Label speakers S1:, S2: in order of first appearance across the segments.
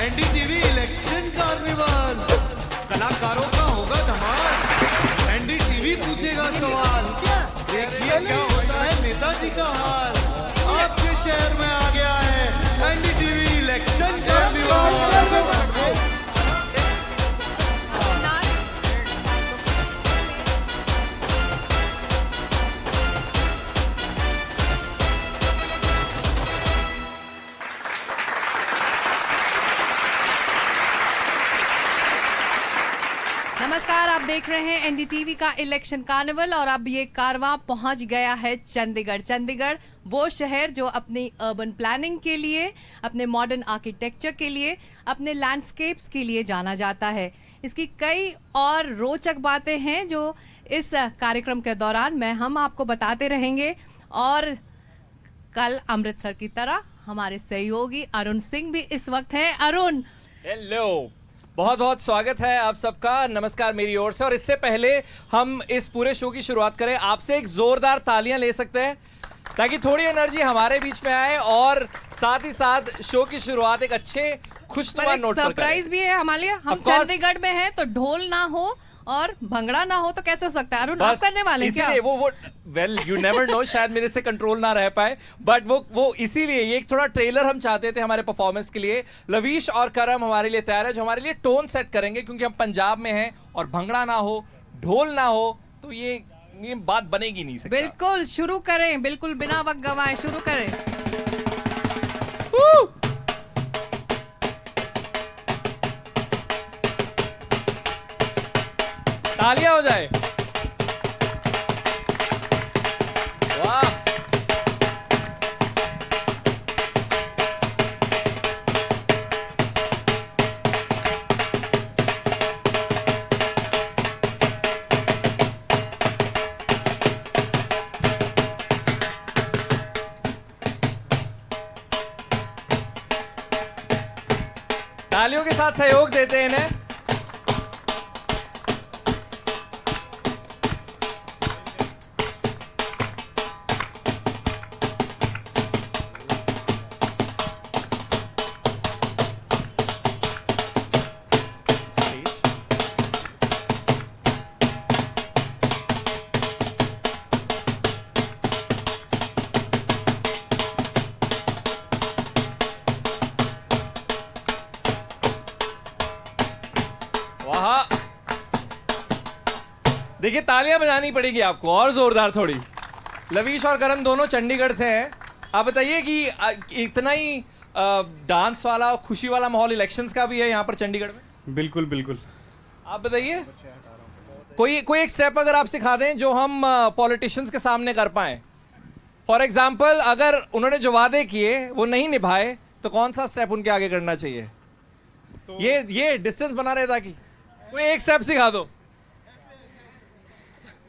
S1: NDTV election carnival, कलाकारों का होगा धमाल, एनडीटीवी पूछेगा सवाल, देखिए क्या होता है नेताजी का हाल। आपके शहर में आ गया है एनडीटीवी इलेक्शन कार्निवल।
S2: नमस्कार, आप देख रहे हैं एनडीटीवी का इलेक्शन कार्निवल और अब ये कारवां पहुंच गया है चंडीगढ़। चंडीगढ़ वो शहर जो अपनी अर्बन प्लानिंग के लिए, अपने मॉडर्न आर्किटेक्चर के लिए, अपने लैंडस्केप्स के लिए जाना जाता है। इसकी कई और रोचक बातें हैं जो इस कार्यक्रम के दौरान हम आपको बताते रहेंगे। और कल अमृतसर की तरह हमारे सहयोगी अरुण सिंह भी इस वक्त हैं। अरुण,
S3: हेलो, बहुत बहुत स्वागत है आप सबका। नमस्कार मेरी ओर से। और इससे पहले हम इस पूरे शो की शुरुआत करें, आपसे एक जोरदार तालियां ले सकते हैं ताकि थोड़ी एनर्जी हमारे बीच में आए और साथ ही साथ शो की शुरुआत एक अच्छे खुशनुमा नोट पर करें।
S2: सरप्राइज भी है हमारे लिए। हम चंडीगढ़ में हैं तो ढोल ना हो और भंगड़ा ना हो तो कैसे हो सकता है? अरुण, आप करने वाले हैं क्या?
S3: वो वेल यू नेवर नो, शायद मेरे से कंट्रोल ना रह पाए, बट वो इसीलिए ये एक थोड़ा ट्रेलर हम चाहते थे हमारे परफॉर्मेंस के लिए। लवीश और करम हमारे लिए तैयार है जो हमारे लिए टोन सेट करेंगे, क्योंकि हम पंजाब में हैं और भंगड़ा ना हो, ढोल ना हो तो ये बात बनेगी नहीं सकती।
S2: बिल्कुल शुरू करें, बिल्कुल बिना वक्त गवाए शुरू करें।
S3: तालियां हो जाए। वाह, तालियों के साथ सहयोग देते हैं इन्हें। देखिए, तालियां बजानी पड़ेगी आपको और जोरदार थोड़ी। लवीश और करम दोनों चंडीगढ़ से हैं। आप बताइए कि इतना ही डांस वाला, खुशी वाला माहौल इलेक्शंस का भी है यहाँ पर चंडीगढ़ में?
S4: बिल्कुल बिल्कुल।
S3: आप बताइए, कोई एक स्टेप अगर आप सिखा दें जो हम पॉलिटिशियंस के सामने कर पाए। फॉर एग्जाम्पल, अगर उन्होंने जो वादे किए वो नहीं निभाए तो कौन सा स्टेप उनके आगे करना चाहिए? तो ये डिस्टेंस बना रहे ताकि कोई एक स्टेप सिखा दो।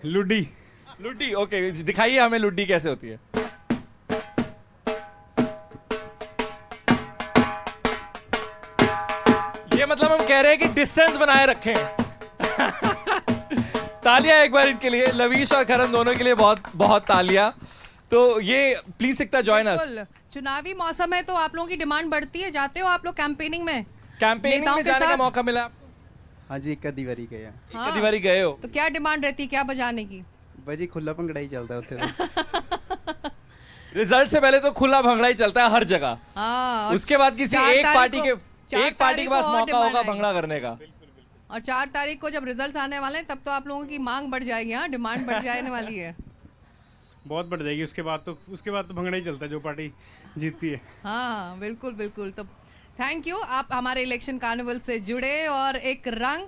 S4: लुड्डी।
S3: लुड्डी, ओके, दिखाइए हमें लुड्डी कैसे होती है। ये मतलब हम कह रहे हैं कि डिस्टेंस बनाए रखें। तालियां एक बार इनके लिए, लवीश और करम दोनों के लिए बहुत बहुत तालियां। तो ये प्लीज सिकता जॉइन अस।
S2: चुनावी मौसम है तो आप लोगों की डिमांड बढ़ती है, जाते हो आप लोग कैंपेनिंग में?
S3: कैंपेनिंग में जाने का मौका मिला?
S5: हाँ जी, कदी बारी गए।
S2: हाँ।
S3: कदी बारी गए हो
S2: तो क्या डिमांड रहती है, क्या बजाने की?
S5: भाजी खुला भंगड़ा ही चलता है उत्थे।
S3: रिजल्ट से पहले तो खुला भंगड़ा ही चलता है हर जगह।
S2: हाँ,
S3: उसके बाद किसी एक पार्टी के पास मौका होगा भंगड़ा करने का।
S2: और 4 तारीख को जब रिजल्ट आने वाले हैं तब तो आप लोगों की मांग बढ़ जाएगी। हाँ, डिमांड बढ़ जाने वाली है।
S4: बहुत बढ़ जाएगी। उसके बाद तो भंगड़ा ही चलता है जो पार्टी जीतती है।
S2: हाँ, बिल्कुल बिल्कुल। तो थैंक यू, आप हमारे इलेक्शन कार्निवल से जुड़े और एक रंग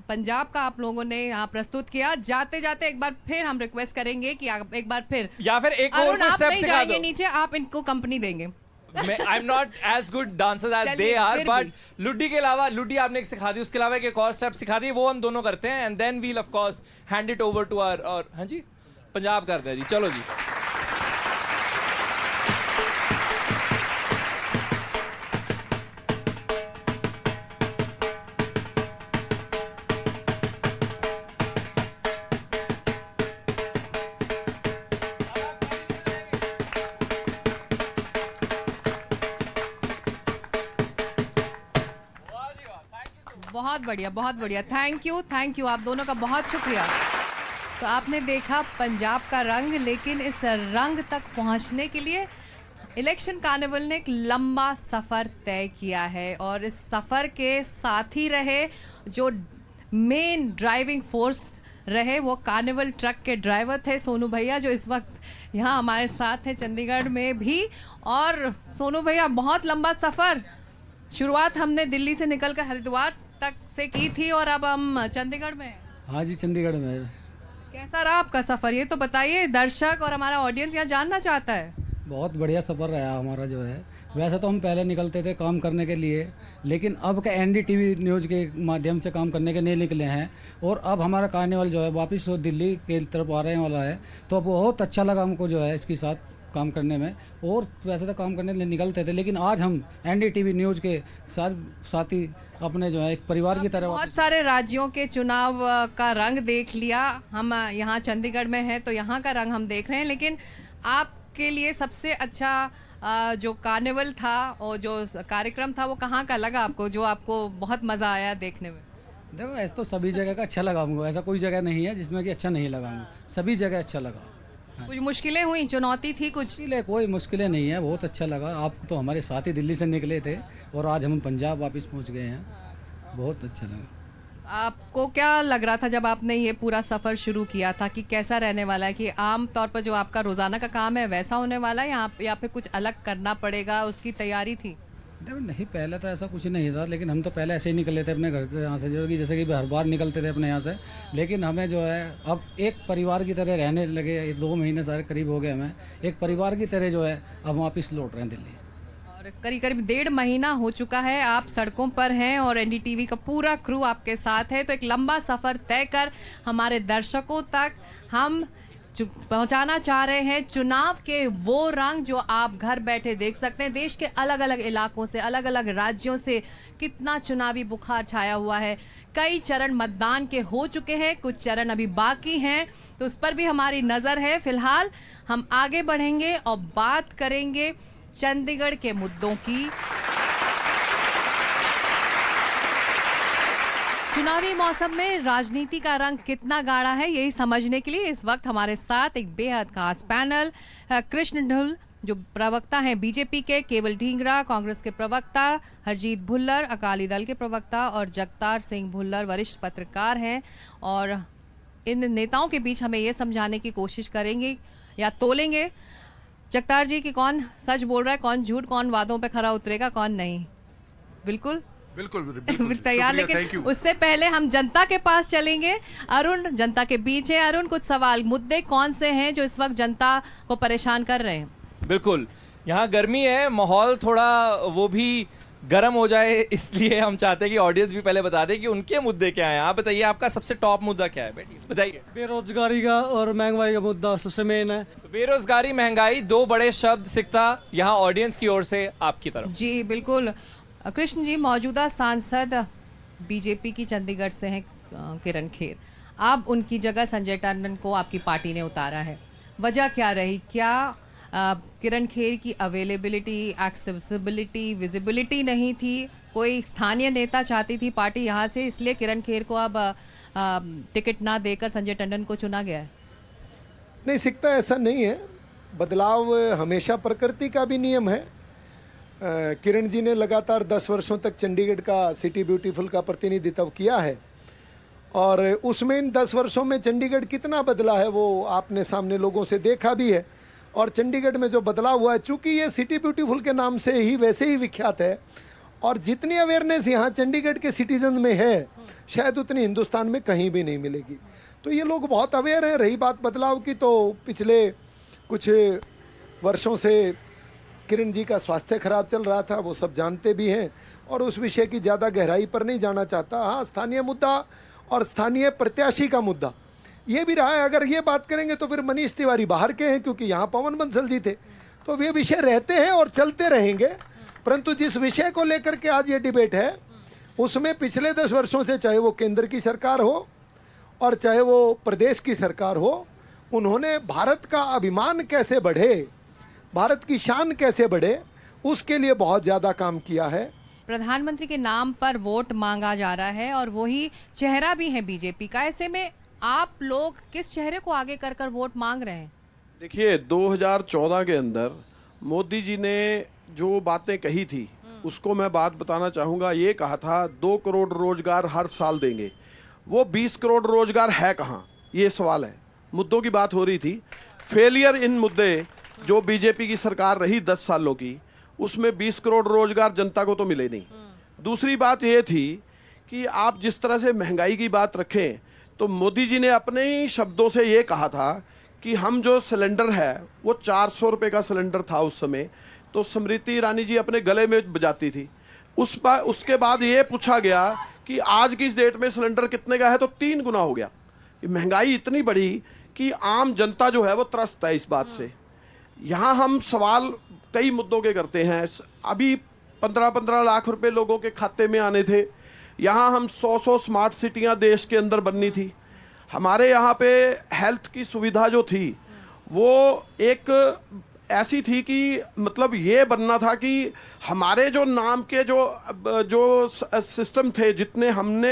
S2: पंजाब का आप लोगों ने यहाँ प्रस्तुत किया। जाते जाते एक बार फिर हम रिक्वेस्ट करेंगे कि आप एक बार फिर,
S3: या फिर एक और
S2: आप
S3: स्टेप
S2: नहीं
S3: सिखा
S2: जाएंगे
S3: दो।
S2: नीचे, आप इनको कंपनी देंगे।
S3: I am not as good dancers as they are, but Luddi के अलावा, लुड्डी आपने एक सिखा दी, उसके अलावा एक और स्टेप सिखा दी, वो हम दोनों करते हैं and then we'll of course hand it over to our. और हाँ जी, पंजाब करते हैं जी। चलो जी।
S2: बहुत बढ़िया, थैंक यू, आप दोनों का बहुत शुक्रिया। तो आपने देखा पंजाब का रंग, लेकिन इस रंग तक पहुंचने के लिए इलेक्शन कार्निवल ने एक लंबा सफ़र तय किया है, और इस सफ़र के साथ ही रहे जो मेन ड्राइविंग फोर्स रहे, वो कार्निवल ट्रक के ड्राइवर थे सोनू भैया, जो इस वक्त यहाँ हमारे साथ हैं चंडीगढ़ में भी। और सोनू भैया, बहुत लंबा सफ़र, शुरुआत हमने दिल्ली से निकलकर हरिद्वार तक से की थी, और अब हम चंडीगढ़ में हैं।
S6: हाँ जी, चंडीगढ़ में।
S2: कैसा रहा आपका सफ़र, ये तो बताइए, दर्शक और हमारा ऑडियंस यहाँ जानना चाहता है।
S6: बहुत बढ़िया सफ़र रहा हमारा जो है। वैसे तो हम पहले निकलते थे काम करने के लिए, लेकिन अब का एनडीटीवी न्यूज़ के माध्यम से काम करने के लिए निकले हैं, और अब हमारा कार्निवल जो है वापस दिल्ली के तरफ आ रहे वाला है। तो अब बहुत अच्छा लगा हमको जो है इसके साथ काम करने में। और वैसे तो काम करने के लिए निकलते थे, लेकिन आज हम एनडीटीवी न्यूज़ के साथी अपने जो है एक परिवार की तरह।
S2: बहुत सारे राज्यों के चुनाव का रंग देख लिया, हम यहाँ चंडीगढ़ में हैं तो यहाँ का रंग हम देख रहे हैं, लेकिन आपके लिए सबसे अच्छा जो कार्निवल था और जो कार्यक्रम था, वो कहाँ का लगा आपको, जो आपको बहुत मज़ा आया देखने में?
S6: देखो, ऐसा तो सभी जगह का अच्छा लगा हमको, ऐसा कोई जगह नहीं है जिसमें कि अच्छा नहीं लगा हमको, सभी जगह अच्छा लगा।
S2: कुछ मुश्किलें हुई, चुनौती थी कुछ?
S6: मुश्किलें कोई मुश्किलें नहीं है, बहुत अच्छा लगा। आप तो हमारे साथ ही दिल्ली से निकले थे, और आज हम पंजाब वापस पहुंच गए हैं, बहुत अच्छा लगा।
S2: आपको क्या लग रहा था जब आपने ये पूरा सफ़र शुरू किया था कि कैसा रहने वाला है, कि आम तौर पर जो आपका रोज़ाना का काम है वैसा होने वाला है, या फिर कुछ अलग करना पड़ेगा, उसकी तैयारी थी?
S6: देखो, नहीं, पहले तो ऐसा कुछ नहीं था, लेकिन हम तो पहले ऐसे ही निकले थे अपने घर से, यहाँ से, जो कि जैसे कि हर बार निकलते थे अपने यहाँ से। लेकिन हमें जो है अब एक परिवार की तरह रहने लगे, 2 महीने सारे करीब हो गए हमें, एक परिवार की तरह जो है अब वापस लौट रहे हैं दिल्ली।
S2: और करीब 1.5 महीना हो चुका है आप सड़कों पर हैं, और एनडीटीवी का पूरा क्रू आपके साथ है। तो एक लंबा सफ़र तय कर हमारे दर्शकों तक हम पहुंचाना चाह रहे हैं चुनाव के वो रंग जो आप घर बैठे देख सकते हैं। देश के अलग अलग इलाकों से, अलग अलग राज्यों से कितना चुनावी बुखार छाया हुआ है। कई चरण मतदान के हो चुके हैं, कुछ चरण अभी बाकी हैं, तो उस पर भी हमारी नज़र है। फिलहाल हम आगे बढ़ेंगे और बात करेंगे चंडीगढ़ के मुद्दों की। चुनावी मौसम में राजनीति का रंग कितना गाढ़ा है, यही समझने के लिए इस वक्त हमारे साथ एक बेहद खास पैनल, कृष्ण ढुल जो प्रवक्ता हैं बीजेपी के, केवल ढींगरा कांग्रेस के प्रवक्ता, हरजीत भुल्लर अकाली दल के प्रवक्ता, और जगतार सिंह भुल्लर वरिष्ठ पत्रकार हैं। और इन नेताओं के बीच हमें ये समझाने की कोशिश करेंगे या तोलेंगे जगतार जी कि कौन सच बोल रहा है, कौन झूठ, कौन वादों पे खरा उतरेगा, कौन नहीं। बिल्कुल तैयार। लेकिन उससे पहले हम जनता के पास चलेंगे। अरुण जनता के बीच है। अरुण, कुछ सवाल, मुद्दे कौन से हैं जो इस वक्त जनता को परेशान कर रहे हैं?
S3: बिल्कुल, यहाँ गर्मी है, माहौल थोड़ा वो भी गर्म हो जाए, इसलिए हम चाहते हैं कि ऑडियंस भी पहले बता दे कि उनके मुद्दे क्या हैं। आप बताइए, आपका सबसे टॉप मुद्दा क्या है? बेटी बताइए।
S5: बेरोजगारी का और महंगाई का मुद्दा सबसे मेन है।
S3: तो बेरोजगारी, महंगाई, 2 बड़े शब्द सिकता यहाँ ऑडियंस की ओर से आपकी तरफ।
S2: जी बिल्कुल। कृष्ण जी, मौजूदा सांसद बीजेपी की चंडीगढ़ से हैं किरण खेर, अब उनकी जगह संजय टंडन को आपकी पार्टी ने उतारा है, वजह क्या रही? क्या किरण खेर की अवेलेबिलिटी, एक्सेसिबिलिटी, विजिबिलिटी नहीं थी? कोई स्थानीय नेता चाहती थी पार्टी यहाँ से, इसलिए किरण खेर को अब टिकट ना देकर संजय टंडन को चुना गया है?
S7: नहीं, सिकता ऐसा नहीं है। बदलाव हमेशा प्रकृति का भी नियम है। किरण जी ने लगातार 10 वर्षों तक चंडीगढ़ का सिटी ब्यूटीफुल का प्रतिनिधित्व किया है, और उसमें इन 10 वर्षों में चंडीगढ़ कितना बदला है वो आपने सामने लोगों से देखा भी है। और चंडीगढ़ में जो बदलाव हुआ है, चूँकि ये सिटी ब्यूटीफुल के नाम से ही वैसे ही विख्यात है, और जितनी अवेयरनेस यहाँ चंडीगढ़ के सिटीजन में है, शायद उतनी हिंदुस्तान में कहीं भी नहीं मिलेगी। तो ये लोग बहुत अवेयर हैं। रही बात बदलाव की, तो पिछले कुछ वर्षों से किरण जी का स्वास्थ्य खराब चल रहा था, वो सब जानते भी हैं, और उस विषय की ज़्यादा गहराई पर नहीं जाना चाहता। हाँ, स्थानीय मुद्दा और स्थानीय प्रत्याशी का मुद्दा ये भी रहा है। अगर ये बात करेंगे तो फिर मनीष तिवारी बाहर के हैं, क्योंकि यहाँ पवन बंसल जी थे, तो वे विषय रहते हैं और चलते रहेंगे। परंतु जिस विषय को लेकर के आज ये डिबेट है, उसमें पिछले 10 वर्षों से, चाहे वो केंद्र की सरकार हो और चाहे वो प्रदेश की सरकार हो, उन्होंने भारत का अभिमान कैसे बढ़े, भारत की शान कैसे बढ़े, उसके लिए बहुत ज़्यादा काम किया है।
S2: प्रधानमंत्री के नाम पर वोट मांगा जा रहा है और वही चेहरा भी है बीजेपी का। ऐसे में आप लोग किस चेहरे को आगे कर कर वोट मांग रहे हैं?
S8: देखिए 2014 के अंदर मोदी जी ने जो बातें कही थी उसको मैं बात बताना चाहूँगा। ये कहा था 2 करोड़ रोजगार हर साल देंगे, वो 20 करोड़ रोजगार है कहाँ, ये सवाल है। मुद्दों की बात हो रही थी। फेलियर इन मुद्दे जो बीजेपी की सरकार रही 10 सालों की, उसमें 20 करोड़ रोजगार जनता को तो मिले नहीं। दूसरी बात ये थी कि आप जिस तरह से महंगाई की बात रखें, तो मोदी जी ने अपने ही शब्दों से ये कहा था कि हम जो सिलेंडर है वो 400 रुपये का सिलेंडर था उस समय, तो स्मृति ईरानी जी अपने गले में बजाती थी। उसके बाद ये पूछा गया कि आज की इस डेट में सिलेंडर कितने का है, तो 3 गुना हो गया। महंगाई इतनी बढ़ी कि आम जनता जो है वो त्रस्त है इस बात से। यहाँ हम सवाल कई मुद्दों के करते हैं। अभी 15-15 लाख रुपए लोगों के खाते में आने थे। यहाँ हम 100 स्मार्ट सिटियाँ देश के अंदर बननी थी। हमारे यहाँ पे हेल्थ की सुविधा जो थी वो एक ऐसी थी कि मतलब ये बनना था कि हमारे जो नाम के जो सिस्टम थे, जितने हमने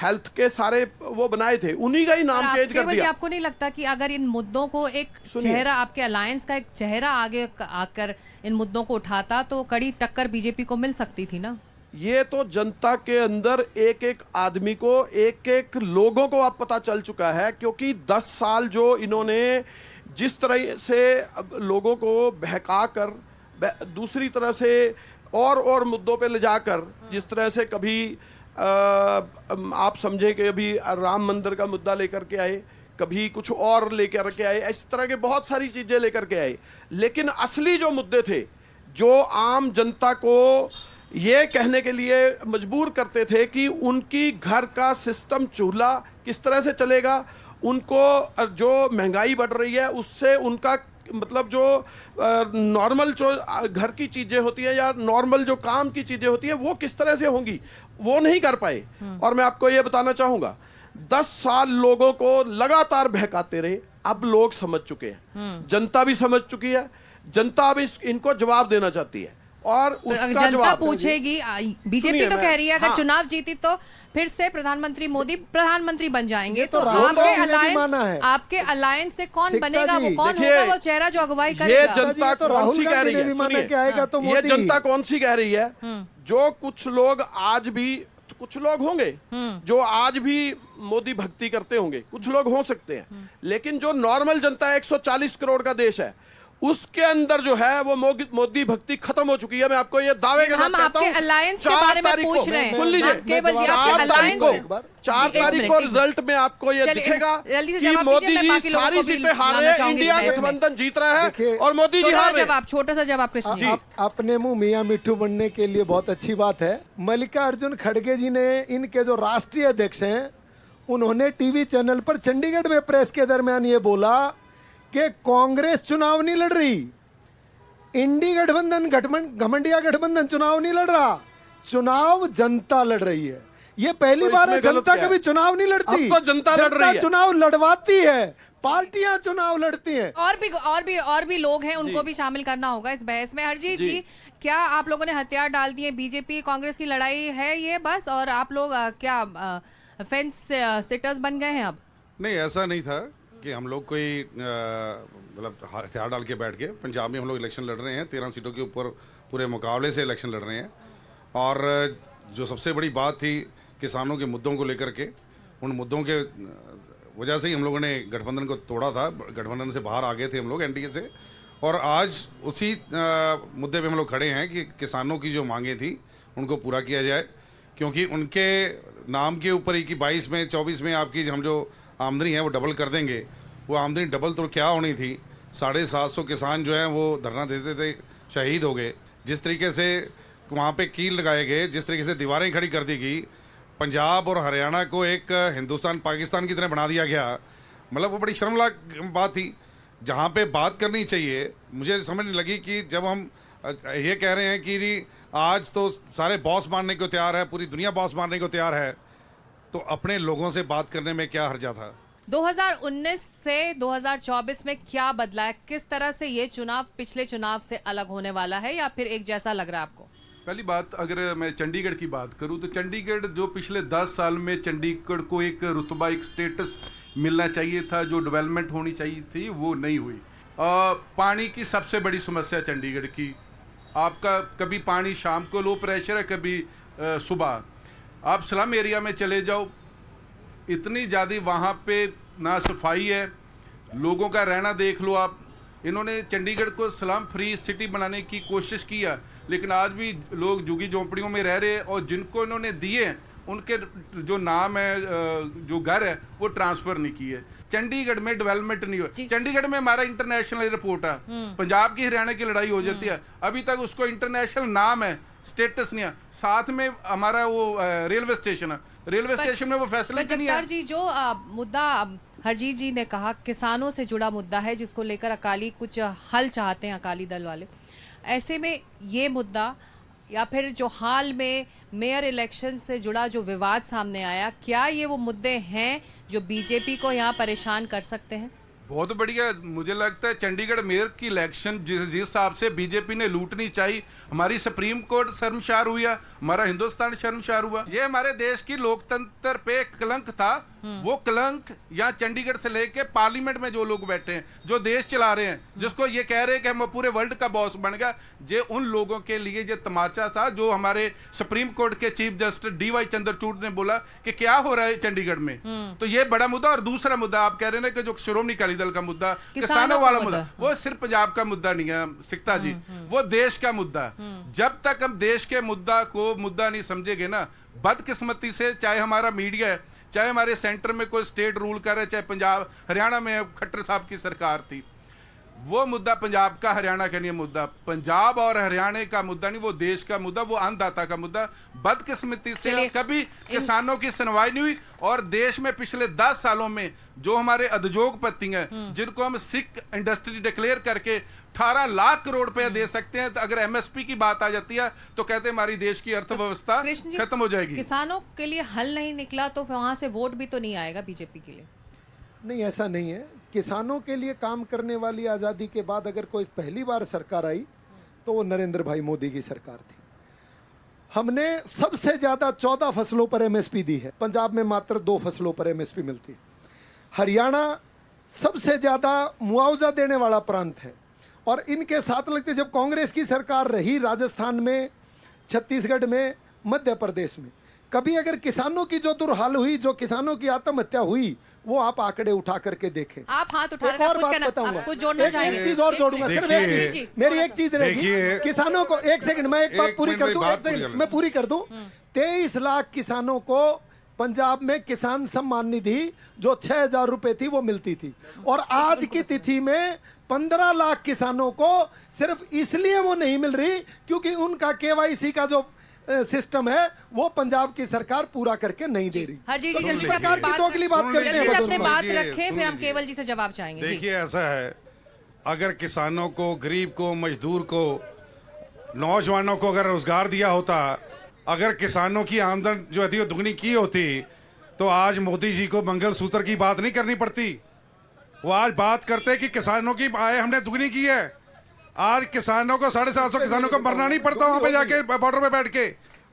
S8: हेल्थ के सारे वो बनाए थे, उन्हीं का ही नाम चेंज कर दिया।
S2: आपको नहीं लगता कि अगर इन मुद्दों को एक चेहरा, आपके अलायंस का एक चेहरा आगे आकर इन मुद्दों को उठाता तो कड़ी टक्कर बीजेपी को मिल सकती थी ना?
S8: ये तो जनता के अंदर एक एक आदमी को, एक एक लोगों को अब पता चल चुका है, क्योंकि 10 साल जो इन्होंने जिस तरह से लोगों को बहका कर दूसरी तरह से और मुद्दों पे ले जाकर, जिस तरह से कभी आप समझे कि अभी राम मंदिर का मुद्दा लेकर के आए, कभी कुछ और लेकर के आए, इस तरह के बहुत सारी चीजें लेकर के आए। लेकिन असली जो मुद्दे थे, जो आम जनता को ये कहने के लिए मजबूर करते थे कि उनकी घर का सिस्टम चूल्हा किस तरह से चलेगा, उनको जो महंगाई बढ़ रही है उससे उनका मतलब जो नॉर्मल जो घर की चीजें होती है या नॉर्मल जो काम की चीजें होती है वो किस तरह से होंगी, वो नहीं कर पाए। और मैं आपको ये बताना चाहूंगा, 10 साल लोगों को लगातार बहकाते रहे। अब लोग समझ चुके हैं, जनता भी समझ चुकी है। जनता अब इनको जवाब देना चाहती है और उसका
S2: जनता
S8: जवाब
S2: पूछेगी। बीजेपी तो कह रही है अगर चुनाव जीती तो फिर से प्रधानमंत्री मोदी प्रधानमंत्री बन जाएंगे। तो आपके अलायंस से कौन बनेगा, वो कौन होगा वो चेहरा जो अगुवाई करेगा?
S8: ये जनता कौन सी कह रही है, ये जनता कौन सी कह रही है? जो कुछ लोग आज भी, कुछ लोग होंगे जो आज भी मोदी भक्ति करते होंगे, कुछ लोग हो सकते हैं, लेकिन जो नॉर्मल जनता है, 140 करोड़ का देश है, उसके अंदर जो है वो मोदी भक्ति खत्म हो चुकी है। मैं आपको ये दावे के साथ कहता हूं। 4 तारीख को सुन लीजिए, 4 तारीख को रिजल्ट में आपको ये दिखेगा कि मोदी जी सारी सीटें हार रहे हैं, इंडिया गठबंधन जीत रहा है और मोदी जी हार रहे हैं।
S2: छोटा सा जवाब कृष्ण।
S7: अपने मुंह मियां मिट्ठू बनने के लिए बहुत अच्छी बात है। मल्लिकार्जुन खड़गे जी ने, इनके जो राष्ट्रीय अध्यक्ष हैं, उन्होंने टीवी चैनल पर चंडीगढ़ में प्रेस के दरमियान ये बोला कि कांग्रेस चुनाव नहीं लड़ रही, इंडी गठबंधन घमंडिया गठबंधन चुनाव नहीं लड़ रहा, चुनाव जनता लड़ रही है। ये पहली बार है, जनता कभी चुनाव नहीं लड़ती,
S8: अब तो जनता लड़ रही है।
S7: चुनाव लड़वाती है, पार्टियां चुनाव लड़ती हैं।
S2: और भी लोग हैं, उनको भी शामिल करना होगा इस बहस में। हरजीत जी, क्या आप लोगों ने हथियार डाल दिए? बीजेपी कांग्रेस की लड़ाई है ये बस, और आप लोग क्या फेंस सिटर्स बन गए हैं अब?
S9: नहीं, ऐसा नहीं था कि हम लोग कोई मतलब हथियार डाल के बैठ गए। पंजाब में हम लोग इलेक्शन लड़ रहे हैं, 13 सीटों के ऊपर पूरे मुकाबले से इलेक्शन लड़ रहे हैं। और जो सबसे बड़ी बात थी किसानों के मुद्दों को लेकर के, उन मुद्दों के वजह से ही हम लोगों ने गठबंधन को तोड़ा था। गठबंधन से बाहर आ गए थे हम लोग एनडीए से, और आज उसी मुद्दे पे हम लोग खड़े हैं कि किसानों की जो मांगे थी उनको पूरा किया जाए, क्योंकि उनके नाम के ऊपर ही कि 22 में 24 में आपकी हम जो आमदनी है वो डबल कर देंगे। वो आमदनी डबल तो क्या होनी थी, 750 किसान जो हैं वो धरना देते थे, शहीद हो गए। जिस तरीके से वहाँ पे कील लगाए गए, जिस तरीके से दीवारें खड़ी कर दी गई, पंजाब और हरियाणा को एक हिंदुस्तान पाकिस्तान की तरह बना दिया गया। मतलब वो बड़ी शर्मनाक बात थी। जहाँ पे बात करनी चाहिए, मुझे समझ नहीं लगी कि जब हम ये कह रहे हैं कि आज तो सारे बॉस मारने को तैयार है, पूरी दुनिया बॉस मारने को तैयार है, तो अपने लोगों से बात करने में क्या हर्जा था?
S2: 2019 से 2024 में क्या बदला है? किस तरह से ये चुनाव पिछले चुनाव से अलग होने वाला है, या फिर एक जैसा लग रहा है आपको?
S10: पहली बात, अगर मैं चंडीगढ़ की बात करूं तो चंडीगढ़ जो पिछले 10 साल में चंडीगढ़ को एक रुतबा, एक स्टेटस मिलना चाहिए था, जो डेवलपमेंट होनी चाहिए थी, वो नहीं हुई। पानी की सबसे बड़ी समस्या चंडीगढ़ की, आपका कभी पानी शाम को लो प्रेशर है, कभी सुबह। आप स्लम एरिया में चले जाओ, इतनी ज़्यादा वहाँ पे ना सफाई है, लोगों का रहना देख लो आप। इन्होंने चंडीगढ़ को स्लम फ्री सिटी बनाने की कोशिश किया, लेकिन आज भी लोग झुग्गी झोंपड़ियों में रह रहे हैं, और जिनको इन्होंने दिए उनके जो नाम है, जो घर है, वो ट्रांसफर नहीं किए। चंडीगढ़ में डेवलपमेंट नहीं हुआ। चंडीगढ़ में हमारा इंटरनेशनल एयरपोर्ट है, पंजाब की हरियाणा की लड़ाई हो जाती है, अभी तक उसको इंटरनेशनल नाम है, स्टेटस नहीं है। साथ में हमारा वो रेलवे स्टेशन है, रेलवे स्टेशन में वो फैसिलिटी नहीं है।
S2: जी, जो मुद्दा हरजीत जी ने कहा किसानों से जुड़ा मुद्दा है, जिसको लेकर अकाली कुछ हल चाहते हैं, अकाली दल वाले। ऐसे में ये मुद्दा या फिर जो हाल में मेयर इलेक्शन से जुड़ा जो विवाद सामने आया, क्या ये वो मुद्दे हैं जो बीजेपी को यहाँ परेशान कर सकते हैं?
S10: बहुत बढ़िया। मुझे लगता है चंडीगढ़ मेयर की इलेक्शन जिस हिसाब से बीजेपी ने लूटनी चाहिए, हमारी सुप्रीम कोर्ट शर्मशार हुआ, हमारा हिंदुस्तान शर्मशार हुआ। ये हमारे देश की लोकतंत्र पे कलंक था। वो कलंक यहाँ चंडीगढ़ से लेके पार्लियामेंट में जो लोग बैठे हैं, जो देश चला रहे हैं, जिसको ये कह रहे हैं कि हम पूरे वर्ल्ड का बॉस बन गया, ये उन लोगों के लिए ये तमाचा था। जो हमारे सुप्रीम कोर्ट के चीफ जस्टिस DY चंद्रचूड़ ने बोला कि क्या हो रहा है चंडीगढ़ में, तो ये बड़ा मुद्दा। और दूसरा मुद्दा आप कह रहे हैं कि जो श्रोमणी अकाली दल का मुद्दा, किसानों वाला मुद्दा, वो सिर्फ पंजाब का मुद्दा नहीं है सिकता जी, वो देश का मुद्दा। जब तक हम देश के मुद्दा को मुद्दा नहीं समझेंगे ना, बदकिस्मती से, चाहे हमारा मीडिया है, चाहे हमारे सेंटर में कोई स्टेट रूल कर रहा है, चाहे पंजाब हरियाणा में खट्टर साहब की सरकार थी, वो मुद्दा पंजाब का हरियाणा का नहीं मुद्दा, पंजाब और हरियाणा का मुद्दा नहीं, वो देश का मुद्दा, वो अन्नदाता का मुद्दा। बदकिस्मती से कभी किसानों की सुनवाई नहीं हुई। और देश में पिछले 10 सालों में जो हमारे उद्योगपति हैं, जिनको हम सिख इंडस्ट्री डिक्लेयर करके 18 लाख करोड़ रुपया दे सकते हैं, तो अगर MSP की बात आ जाती है तो कहते हैं हमारी देश की अर्थव्यवस्था खत्म हो जाएगी।
S2: किसानों के लिए हल नहीं निकला तो वहां से वोट भी तो नहीं आएगा बीजेपी के लिए?
S7: नहीं, ऐसा नहीं है। किसानों के लिए काम करने वाली आज़ादी के बाद अगर कोई पहली बार सरकार आई तो वो नरेंद्र भाई मोदी की सरकार थी। हमने सबसे ज़्यादा 14 फसलों पर MSP दी है, पंजाब में मात्र 2 फसलों पर MSP मिलती है। हरियाणा सबसे ज़्यादा मुआवजा देने वाला प्रांत है। और इनके साथ लगते जब कांग्रेस की सरकार रही, राजस्थान में, छत्तीसगढ़ में, मध्य प्रदेश में, कभी अगर किसानों की जो दुर्हाल हुई, जो किसानों की आत्महत्या हुई, वो आप आंकड़े उठा करके देखें।
S2: आप हाथ उठा
S7: एक और बात बताऊंगा, एक चीज और जोड़ूंगा, सिर्फ एक चीज, मेरी एक चीज रहेगी। किसानों को, एक सेकंड, मैं एक बात पूरी कर दूं, एक सेकंड मैं पूरी कर दूं। 23 लाख किसानों को पंजाब में किसान सम्मान निधि जो 6,000 रुपए थी वो मिलती थी, और आज की तिथि में 15 लाख किसानों को सिर्फ इसलिए वो नहीं मिल रही क्योंकि उनका KYC का जो सिस्टम है वो पंजाब की सरकार पूरा करके नहीं दे रही।
S2: हरजीत जी,
S7: तो
S2: जल्दी
S7: सरकार की तो अगली बात करते हैं।
S2: अपने बात रखें, फिर हम केवल जी से जवाब चाहेंगे।
S9: देखिए, ऐसा है, अगर किसानों को, गरीब को, मजदूर को, नौजवानों को अगर रोजगार दिया होता, अगर किसानों की आमदन जो थी वो दुगनी की होती, तो आज मोदी जी को मंगलसूत्र की बात नहीं करनी पड़ती। वो आज बात करते कि किसानों की आय हमने दुगनी की है। आज किसानों को 750 किसानों को मरना नहीं पड़ता वहां पे जाके बॉर्डर पे बैठ के।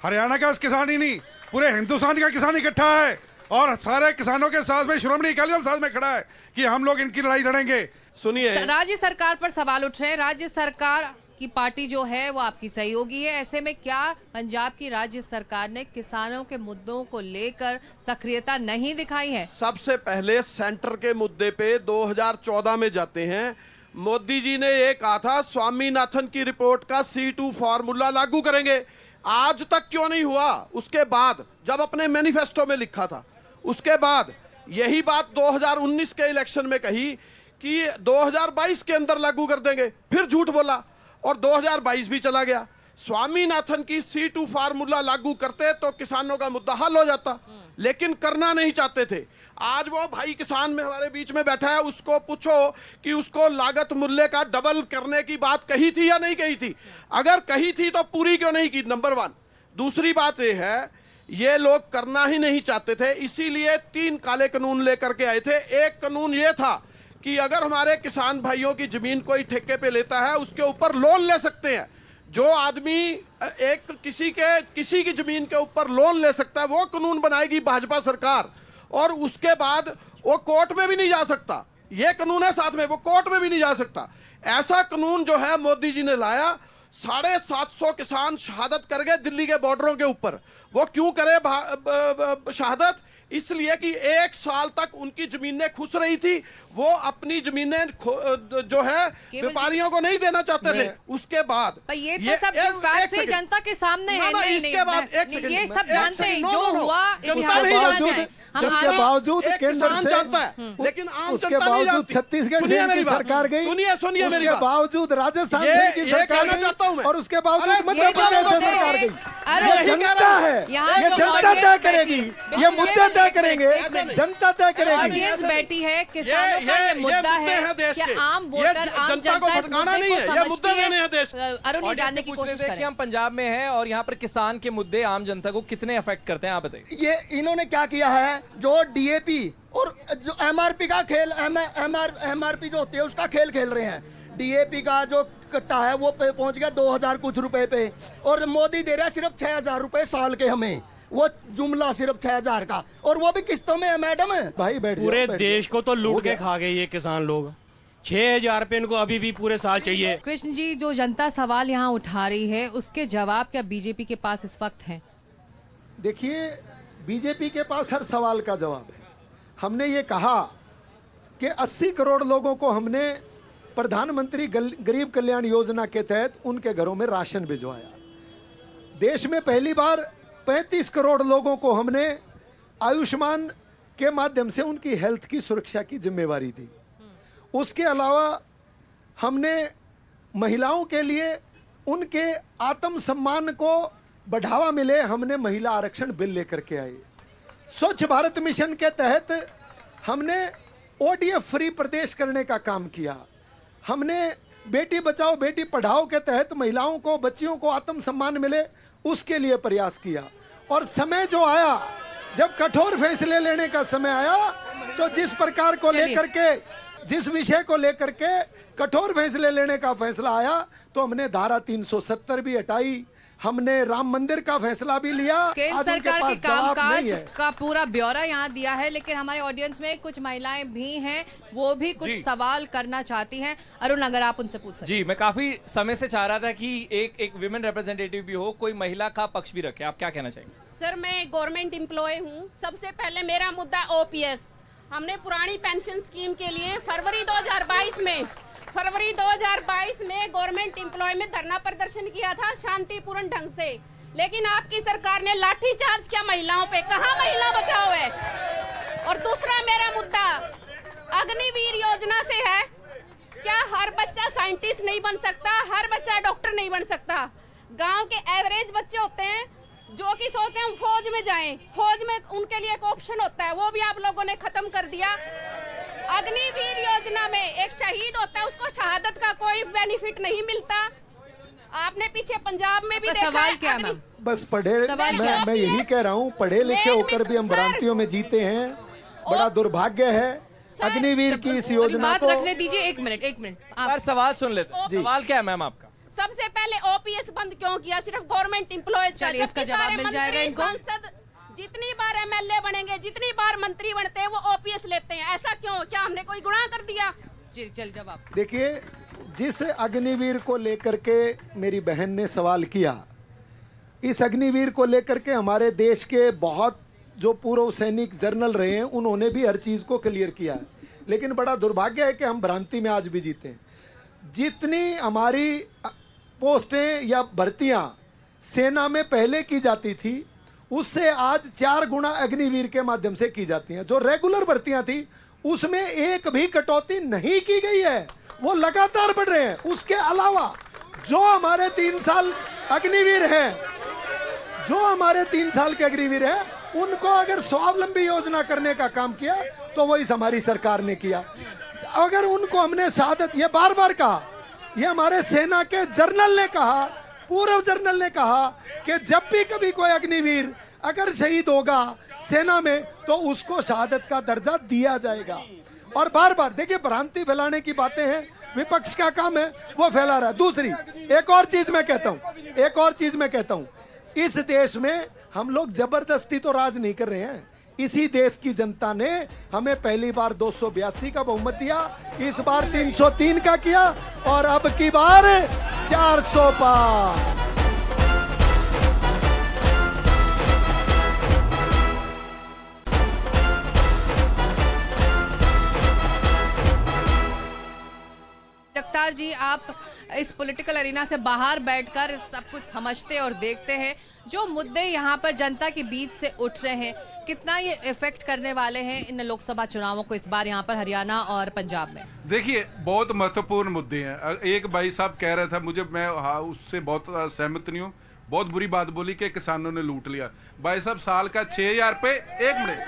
S9: हरियाणा का किसान ही नहीं, पूरे हिंदुस्तान का किसान इकट्ठा है, और सारे किसानों के साथ में श्रोमणी अकाली दल साथ में खड़ा है कि हम लोग इनकी लड़ाई लड़ेंगे।
S8: सुनिए,
S2: राज्य सरकार पर सवाल उठ रहे हैं। राज्य सरकार की पार्टी जो है वो आपकी सहयोगी है, ऐसे में क्या पंजाब की राज्य सरकार ने किसानों के मुद्दों को लेकर सक्रियता नहीं दिखाई है?
S8: सबसे पहले सेंटर के मुद्दे पे 2014 में जाते हैं। मोदी जी ने ये कहा था स्वामीनाथन की रिपोर्ट का C2 फॉर्मूला लागू करेंगे, आज तक क्यों नहीं हुआ? उसके बाद जब अपने मैनिफेस्टो में लिखा था, उसके बाद यही बात 2019 के इलेक्शन में कही कि 2022 के अंदर लागू कर देंगे, फिर झूठ बोला और 2022 भी चला गया। स्वामीनाथन की C2 फार्मूला लागू करते तो किसानों का मुद्दा हल हो जाता, लेकिन करना नहीं चाहते थे। आज वो भाई किसान में हमारे बीच में बैठा है, उसको पूछो कि उसको लागत मूल्य का डबल करने की बात कही थी या नहीं कही थी? अगर कही थी तो पूरी क्यों नहीं की? नंबर 1। दूसरी बात ये है, ये लोग करना ही नहीं चाहते थे, इसीलिए 3 काले कानून लेकर के आए थे। एक कानून ये था कि अगर हमारे किसान भाइयों की जमीन कोई ठेके पे लेता है, उसके ऊपर लोन ले सकते हैं। जो आदमी एक किसी की जमीन के ऊपर लोन ले सकता है, वो कानून बनाएगी भाजपा सरकार, और उसके बाद वो कोर्ट में भी नहीं जा सकता। ये कानून है, साथ में वो कोर्ट में भी नहीं जा सकता। ऐसा कानून जो है मोदी जी ने लाया। 750 किसान शहादत कर गए दिल्ली के बॉर्डरों के ऊपर। वो क्यों करे शहादत? इसलिए कि 1 साल तक उनकी जमीनें खुस रही थी। वो अपनी जमीनें जो है व्यापारियों को नहीं देना चाहते थे। उसके बाद
S2: ये तो सब जो फैक्ट्स है जनता के सामने है। नहीं,
S8: इसके बाद
S2: ये सब जानते हैं जो हुआ इतिहास में जाए।
S7: उसके बावजूद केंद्र से
S8: जानता है, लेकिन आम
S7: उसके
S8: जनता नहीं
S7: बावजूद
S8: जानती।
S7: छत्तीसगढ़ से इनकी सरकार गई,
S8: सुनिए मेरी
S7: उसके
S8: बात।
S7: बावजूद राजस्थान से इनकी सरकार गई, और उसके बावजूद मध्य प्रदेश से सरकार गई। ये जनता है, ये जनता तय करेगी, ये मुद्दे तय करेंगे, जनता तय करेगी।
S2: ऑडियंस बैठी है, किसानों का ये मुद्दा है कि आम वोटर, आम जनता इस मुद्दे को समझती है। अरुण ये जानने की कोशिश करें
S3: कि हम पंजाब में हैं और यहाँ पर किसान के मुद्दे आम जनता को कितने अफेक्ट करते हैं, आप बताइए।
S11: ये इन्होंने क्या किया है, जो डीएपी और जो एमआरपी का खेल, एमआरपी जो होती है उसका खेल खेल रहे हैं। डीएपी का जो कट्टा है वो पहुंच गया 2000 कुछ रुपए पे, और मोदी दे रहा है सिर्फ 6000 रुपए साल के हमें। वो जुमला सिर्फ 6000 का, और वो भी किस्तों में है मैडम।
S7: भाई बैठ जाओ,
S12: पूरे
S7: बैठ
S12: देश
S7: जाओ।
S12: को तो लूट के खा गए ये किसान लोग। 6000 रुपए इनको अभी भी पूरे साल चाहिए।
S2: कृष्ण जी, जो जनता सवाल यहाँ उठा रही है उसके जवाब क्या बीजेपी के पास इस वक्त हैं?
S7: देखिए, बीजेपी के पास हर सवाल का जवाब है। हमने ये कहा कि 80 करोड़ लोगों को हमने प्रधानमंत्री गरीब कल्याण योजना के तहत उनके घरों में राशन भिजवाया। देश में पहली बार 35 करोड़ लोगों को हमने आयुष्मान के माध्यम से उनकी हेल्थ की सुरक्षा की जिम्मेवारी दी। उसके अलावा हमने महिलाओं के लिए उनके आत्मसम्मान को बढ़ावा मिले, हमने महिला आरक्षण बिल लेकर के आए। स्वच्छ भारत मिशन के तहत हमने ओडीएफ फ्री प्रदेश करने का काम किया। हमने बेटी बचाओ बेटी पढ़ाओ के तहत महिलाओं को, बच्चियों को आत्मसम्मान मिले, उसके लिए प्रयास किया। और समय जो आया, जब कठोर फैसले लेने का समय आया, तो जिस प्रकार को लेकर के, जिस विषय को लेकर के कठोर फैसले लेने का फैसला आया, तो हमने धारा 370 भी हटाई, हमने राम मंदिर का फैसला भी लिया।
S2: केंद्र सरकार के कामकाज का पूरा ब्यौरा यहाँ दिया है, लेकिन हमारे ऑडियंस में कुछ महिलाएं भी हैं, वो भी कुछ सवाल करना चाहती हैं। अरुण, अगर आप उनसे पूछ सकते।
S3: जी, मैं काफी समय से चाह रहा था कि एक विमेन रिप्रेजेंटेटिव भी हो, कोई महिला का पक्ष भी रखे। आप क्या कहना चाहेंगे?
S13: सर, मैं गवर्नमेंट एम्प्लॉय हूँ। सबसे पहले मेरा मुद्दा ओपीएस। हमने पुरानी पेंशन स्कीम के लिए फरवरी 2022 में गवर्नमेंट एम्प्लॉय में धरना प्रदर्शन किया था शांतिपूर्ण ढंग से, लेकिन आपकी सरकार ने लाठी चार्ज किया महिलाओं पे। कहाँ महिला बचाओ है? और दूसरा मेरा मुद्दा अग्निवीर योजना से है। क्या हर बच्चा साइंटिस्ट नहीं बन सकता? हर बच्चा डॉक्टर नहीं बन सकता? गांव के एवरेज बच्चे होते हैं जो कि सोचते हैं हम फौज में जाएं, फौज में उनके लिए एक ऑप्शन होता है, वो भी आप लोगों ने खत्म कर दिया। अग्निवीर योजना में एक शहीद होता है, उसको शहादत का कोई बेनिफिट नहीं मिलता। आपने पीछे पंजाब में भी देखा
S2: सवाल क्या मैम?
S7: बस पढ़े, मैं यही कह रहा हूँ, पढ़े लिखे होकर भी हम भ्रांतियों में जीते हैं। बड़ा दुर्भाग्य है। अग्निवीर की इस योजना को
S2: रखने दीजिए। एक मिनट
S3: आप सवाल सुन लेते। सवाल क्या है मैम आपका?
S13: सबसे पहले ओपीएस बंद क्यों किया? सिर्फ गवर्नमेंट एम्प्लॉयज का।
S2: इसका जवाब मिल जाएगा इनको।
S13: सांसद जितनी बार एमएलए बनेंगे, जितनी बार मंत्री बनते हैं, वो ओपीएस लेते हैं। ऐसा क्यों? क्या हमने कोई गुनाह कर दिया?
S2: चल जवाब।
S7: देखिए, जिस अग्निवीर को लेकर के मेरी बहन ने सवाल किया, इस अग्निवीर को लेकर के हमारे देश के बहुत जो पूर्व सैनिक जर्नल रहे हैं, उन्होंने भी हर चीज को क्लियर किया है। लेकिन बड़ा दुर्भाग्य है कि हम भ्रांति में आज भी जीते हैं। जितनी हमारी पोस्टें या भर्तियां सेना में पहले की जाती थी, उससे आज 4 गुना अग्निवीर के माध्यम से की जाती हैं। जो रेगुलर भर्तियां थी उसमें एक भी कटौती नहीं की गई है, वो लगातार बढ़ रहे हैं। उसके अलावा जो हमारे 3 साल अग्निवीर हैं, जो हमारे 3 साल के अग्निवीर हैं, उनको अगर स्वावलंबी योजना करने का काम किया तो वो इस हमारी सरकार ने किया। अगर उनको हमने शहादत, ये बार बार कहा, ये हमारे सेना के जर्नल ने कहा, पूर्व जर्नल ने कहा कि जब भी कभी कोई अग्निवीर अगर शहीद होगा सेना में तो उसको शहादत का दर्जा दिया जाएगा। और बार बार देखिए, भ्रांति फैलाने की बातें हैं। विपक्ष का काम है वो फैला रहा है। दूसरी एक और चीज मैं कहता हूं, इस देश में हम लोग जबरदस्ती तो राज नहीं कर रहे हैं। इसी देश की जनता ने हमें पहली बार 282 का बहुमत दिया, इस बार 303 का किया और अब की बार 400 पार।
S2: जगतार जी, आप इस पॉलिटिकल अरीना से बाहर बैठकर सब कुछ समझते और देखते हैं। जो मुद्दे यहाँ पर जनता के बीच से उठ रहे हैं, कितना ये इफेक्ट करने वाले हैं इन लोकसभा चुनावों को इस बार यहाँ पर हरियाणा और पंजाब में?
S10: देखिए, बहुत महत्वपूर्ण मुद्दे हैं। एक भाई साहब कह रहा था, मैं उससे बहुत सहमत नहीं हूँ। बहुत बुरी बात बोली कि किसानों ने लूट लिया। भाई साहब, साल का 6,000 रुपये, एक मिनट,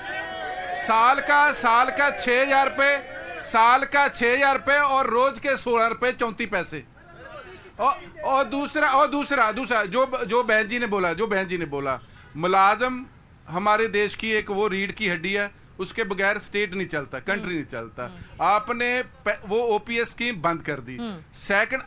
S10: साल का 6,000 रुपये, साल का 6,000 रुपये और रोज के 16 रुपये 34 पैसे। और दूसरा जो बहन जी ने बोला, मुलाजम हमारे देश की एक वो रीढ़ की हड्डी है, उसके बगैर स्टेट नहीं चलता, कंट्री नहीं चलता। आपने वो ओपीएस स्कीम बंद कर दी। सेकंड,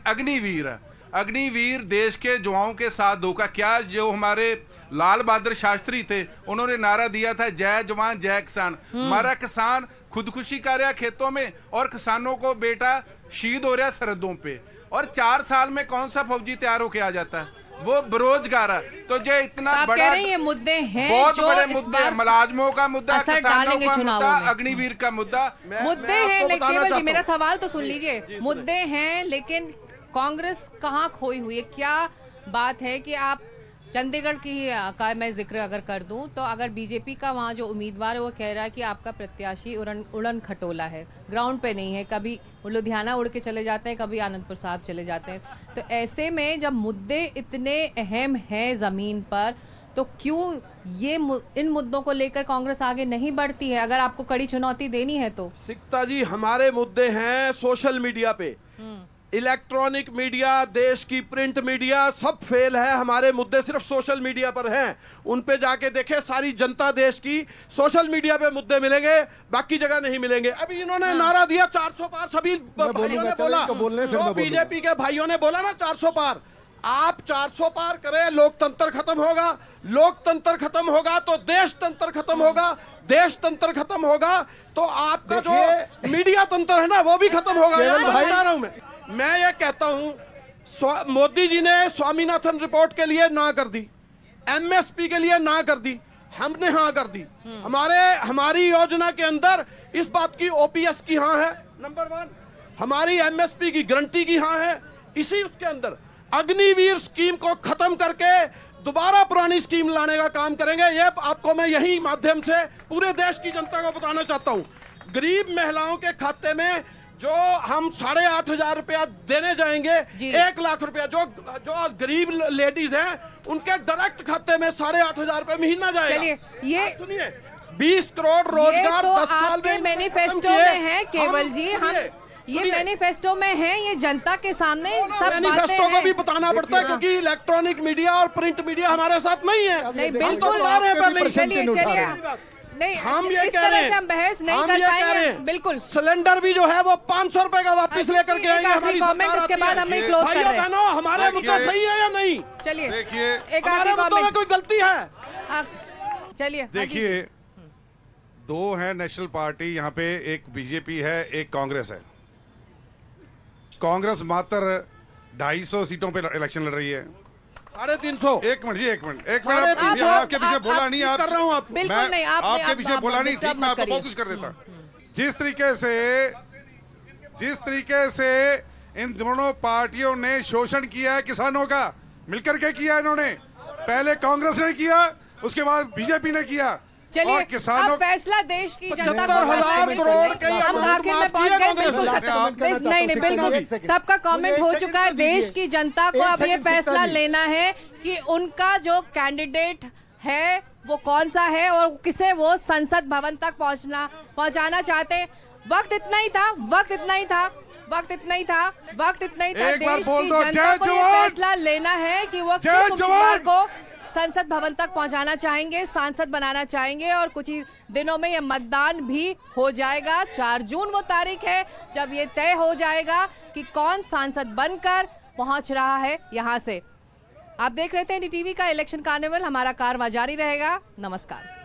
S10: अग्निवीर देश के युवाओं के साथ धोखा क्या। जो हमारे लाल बहादुर शास्त्री थे, उन्होंने नारा दिया था, जय जवान जय किसान। हमारा किसान खुदकुशी कर रहा खेतों में और किसानों को बेटा शहीद हो रहा सरहदों पे। और 4 साल में कौन सा फौजी तैयार होके आ जाता है? वो बेरोजगार है। तो जो इतना बड़ा
S2: ये मुद्दे हैं,
S10: बहुत बड़े मुद्दे, मुलाजमों का मुद्दा, किसानों का मुद्दा, अग्निवीर का मुद्दा,
S2: मुद्दे हैं। लेकिन केवल जी, मेरा सवाल तो सुन लीजिए। मुद्दे हैं, लेकिन कांग्रेस कहाँ खोई हुई है? क्या बात है कि आप चंडीगढ़ की का मैं जिक्र अगर कर दूं, तो अगर बीजेपी का वहाँ जो उम्मीदवार है वो कह रहा है कि आपका प्रत्याशी उड़न खटोला है, ग्राउंड पे नहीं है, कभी लुधियाना उड़ के चले जाते हैं, कभी आनंदपुर साहब चले जाते हैं। तो ऐसे में जब मुद्दे इतने अहम हैं ज़मीन पर, तो क्यों इन मुद्दों को लेकर कांग्रेस आगे नहीं बढ़ती है? अगर आपको कड़ी चुनौती देनी है तो।
S8: सिकता जी, हमारे मुद्दे हैं सोशल मीडिया पे, इलेक्ट्रॉनिक मीडिया, देश की प्रिंट मीडिया सब फेल है। हमारे मुद्दे सिर्फ सोशल मीडिया पर हैं। उन पे जाके देखे, सारी जनता देश की सोशल मीडिया पे मुद्दे मिलेंगे, बाकी जगह नहीं मिलेंगे। अभी इन्होंने नारा दिया 400 पार, सभी भाइयों ने बोला, बीजेपी के भाइयों ने बोला ना 400 पार। आप 400 पार करें, लोकतंत्र खत्म होगा। लोकतंत्र खत्म होगा तो देश तंत्र खत्म होगा। देश तंत्र खत्म होगा तो आपका जो मीडिया तंत्र है ना, वो भी खत्म होगा। मैं ये कहता हूं, मोदी जी ने स्वामीनाथन रिपोर्ट के लिए ना कर दी, एमएसपी के लिए ना कर दी, हमने हाँ कर दी। हमारी योजना के अंदर इस बात की ओपीएस की हाँ है, नंबर 1। हमारी एमएसपी की गारंटी की हाँ है। इसी उसके अंदर अग्निवीर स्कीम को खत्म करके दोबारा पुरानी स्कीम लाने का काम करेंगे। ये आपको मैं यही माध्यम से पूरे देश की जनता को बताना चाहता हूं। गरीब महिलाओं के खाते में जो हम 8,500 रुपया देने जाएंगे, 1 लाख रुपया जो गरीब लेडीज हैं उनके डायरेक्ट खाते में 8,500 रुपए महीना जाएगा।
S2: चलिए, ये
S8: सुनिए, 20 करोड़ रोजगार
S2: तो
S8: 10 साल में
S2: मैनिफेस्टो में है केवल जी। हम ये मैनिफेस्टो में है, ये जनता के सामने सब
S8: मैनिफेस्टो को भी बताना पड़ता है, क्योंकि इलेक्ट्रॉनिक मीडिया और प्रिंट मीडिया हमारे साथ नहीं है।
S2: नहीं, बिल्कुल नहीं,
S8: हम ये कह रहे हैं,
S2: हम बहस नहीं कर पाएंगे। बिल्कुल,
S8: सिलेंडर भी जो है वो 500 रुपए का वापस लेकर के आएंगे। हमारी
S2: कमेंट इसके बाद हमें क्लोज कर रहे हैं।
S8: हमारे मुद्दे सही है या नहीं?
S2: चलिए,
S9: देखिए,
S8: हमारे मुद्दों में कोई गलती है?
S2: चलिए,
S9: देखिए, 2 है नेशनल पार्टी यहाँ पे, एक बीजेपी है, एक कांग्रेस है। कांग्रेस मात्र 250 सीटों पे इलेक्शन लड़ रही है।
S8: 350।
S9: एक मिनट आपके पीछे बोला नहीं, आप
S8: कर रहा हूं। आप
S2: बिल्कुल नहीं,
S9: आपके पीछे बोला नहीं, ठीक, मैं आपको बहुत कुछ कर देता। जिस तरीके से इन दोनों पार्टियों ने शोषण किया है किसानों का, मिलकर के किया इन्होंने। पहले कांग्रेस ने किया, उसके बाद बीजेपी ने किया।
S2: चलिए,
S9: किसानों
S2: अब फैसला देश की जनता को,
S8: 75,000 करोड़ के
S2: हम आखिर में पहुंच गए। बिल्कुल नहीं, बिल्कुल सबका कमेंट हो चुका है। देश की जनता को अब ये फैसला लेना है कि उनका जो कैंडिडेट है वो कौन सा है और किसे वो संसद भवन तक पहुंचाना चाहते हैं। वक्त इतना ही था। देश की जनता को ये फैसला लेना है कि वो किस उम्मीदवार को संसद भवन तक पहुंचाना चाहेंगे, सांसद बनाना चाहेंगे और कुछ ही दिनों में ये मतदान भी हो जाएगा। 4 जून वो तारीख है जब ये तय हो जाएगा कि कौन सांसद बनकर पहुंच रहा है यहां से। आप देख रहे थे एनडीटीवी का इलेक्शन कार्निवल। हमारा कारवां जारी रहेगा। नमस्कार।